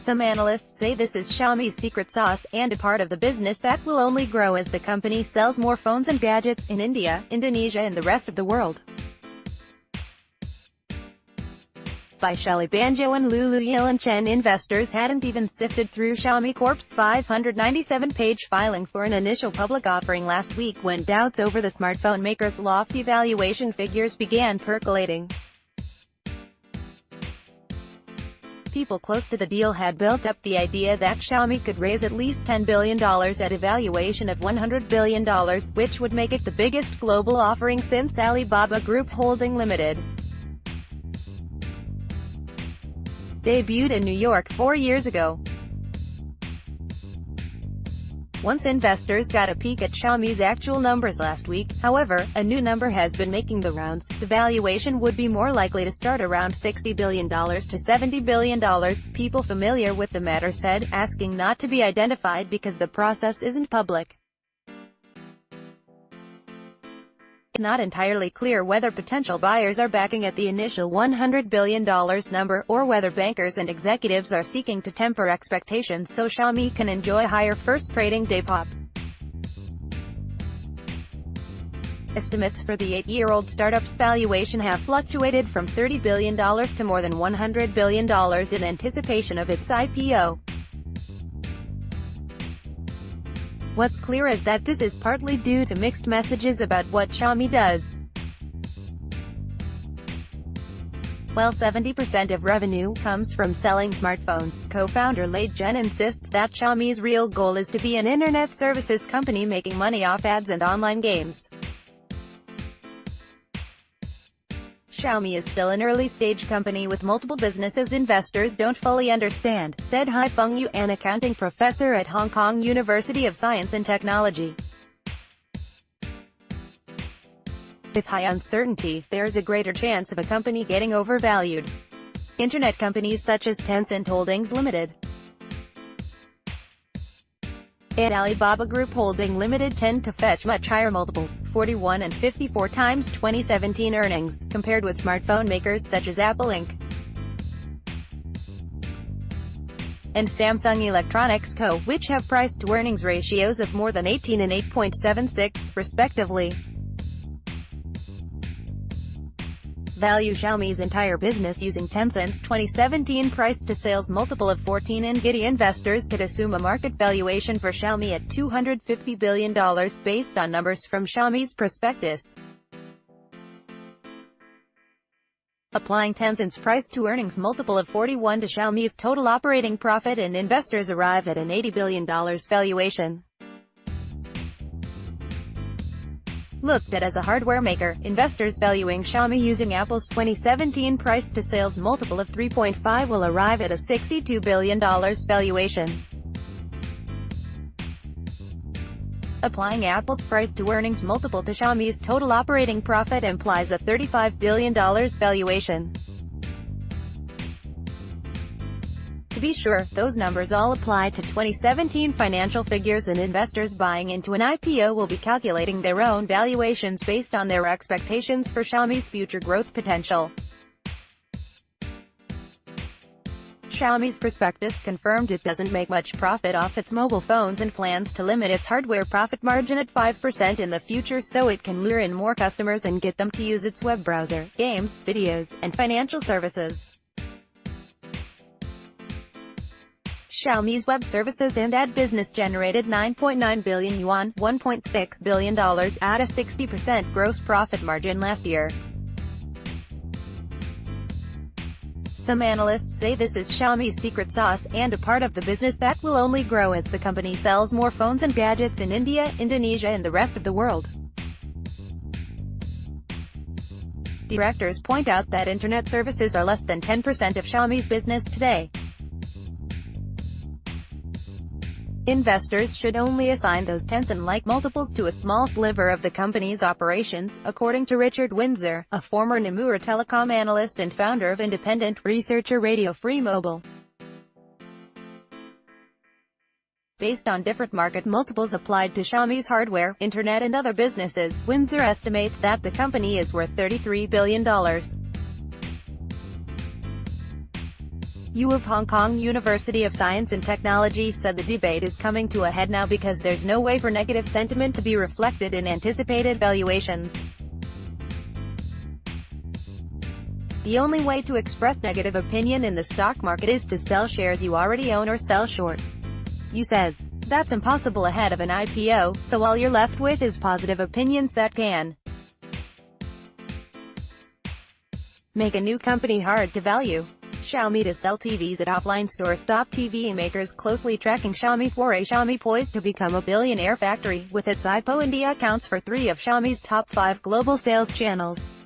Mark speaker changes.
Speaker 1: Some analysts say this is Xiaomi's secret sauce, and a part of the business that will only grow as the company sells more phones and gadgets in India, Indonesia and the rest of the world. By Shelly, Banjo and Lulu. Yilun Chen investors hadn't even sifted through Xiaomi Corp's 597-page filing for an initial public offering last week when doubts over the smartphone maker's lofty valuation figures began percolating. People close to the deal had built up the idea that Xiaomi could raise at least $10 billion at a valuation of $100 billion, which would make it the biggest global offering since Alibaba Group Holding Limited debuted in New York 4 years ago. Once investors got a peek at Xiaomi's actual numbers last week, however, a new number has been making the rounds. The valuation would be more likely to start around $60 billion to $70 billion, people familiar with the matter said, asking not to be identified because the process isn't public. It's not entirely clear whether potential buyers are backing at the initial $100 billion number, or whether bankers and executives are seeking to temper expectations so Xiaomi can enjoy higher first trading day pop. Estimates for the 8-year-old startup's valuation have fluctuated from $30 billion to more than $100 billion in anticipation of its IPO. What's clear is that this is partly due to mixed messages about what Xiaomi does. While 70% of revenue comes from selling smartphones, co-founder Chen insists that Xiaomi's real goal is to be an internet services company making money off ads and online games. Xiaomi is still an early-stage company with multiple businesses investors don't fully understand, said Haifeng Yu, an accounting professor at Hong Kong University of Science and Technology. With high uncertainty, there's a greater chance of a company getting overvalued. Internet companies such as Tencent Holdings Limited and Alibaba Group Holding Limited tend to fetch much higher multiples, 41 and 54 times 2017 earnings, compared with smartphone makers such as Apple Inc. and Samsung Electronics Co., which have price-to-earnings ratios of more than 18 and 8.76, respectively. Value Xiaomi's entire business using Tencent's 2017 price-to-sales multiple of 14, and giddy investors could assume a market valuation for Xiaomi at $250 billion based on numbers from Xiaomi's prospectus. Applying Tencent's price-to-earnings multiple of 41 to Xiaomi's total operating profit, and investors arrive at an $80 billion valuation. Looked at as a hardware maker, investors valuing Xiaomi using Apple's 2017 price-to-sales multiple of 3.5 will arrive at a $62 billion valuation. Applying Apple's price-to-earnings multiple to Xiaomi's total operating profit implies a $35 billion valuation. To be sure, those numbers all apply to 2017 financial figures, and investors buying into an IPO will be calculating their own valuations based on their expectations for Xiaomi's future growth potential. Xiaomi's prospectus confirmed it doesn't make much profit off its mobile phones and plans to limit its hardware profit margin at 5% in the future so it can lure in more customers and get them to use its web browser, games, videos, and financial services. Xiaomi's web services and ad business generated 9.9 billion yuan, $1.6 billion, at a 60% gross profit margin last year. Some analysts say this is Xiaomi's secret sauce, and a part of the business that will only grow as the company sells more phones and gadgets in India, Indonesia and the rest of the world. Directors point out that internet services are less than 10% of Xiaomi's business today. Investors should only assign those Tencent-like multiples to a small sliver of the company's operations, according to Richard Windsor, a former Nomura telecom analyst and founder of independent researcher Radio Free Mobile. Based on different market multiples applied to Xiaomi's hardware, internet and other businesses, Windsor estimates that the company is worth $33 billion. U of Hong Kong University of Science and Technology said the debate is coming to a head now because there's no way for negative sentiment to be reflected in anticipated valuations. The only way to express negative opinion in the stock market is to sell shares you already own or sell short. Yu says, that's impossible ahead of an IPO, so all you're left with is positive opinions that can make a new company hard to value. Xiaomi to sell TVs at offline store. Stop TV makers closely tracking Xiaomi for a Xiaomi poised to become a billionaire factory, with its IPO. India accounts for 3 of Xiaomi's top 5 global sales channels.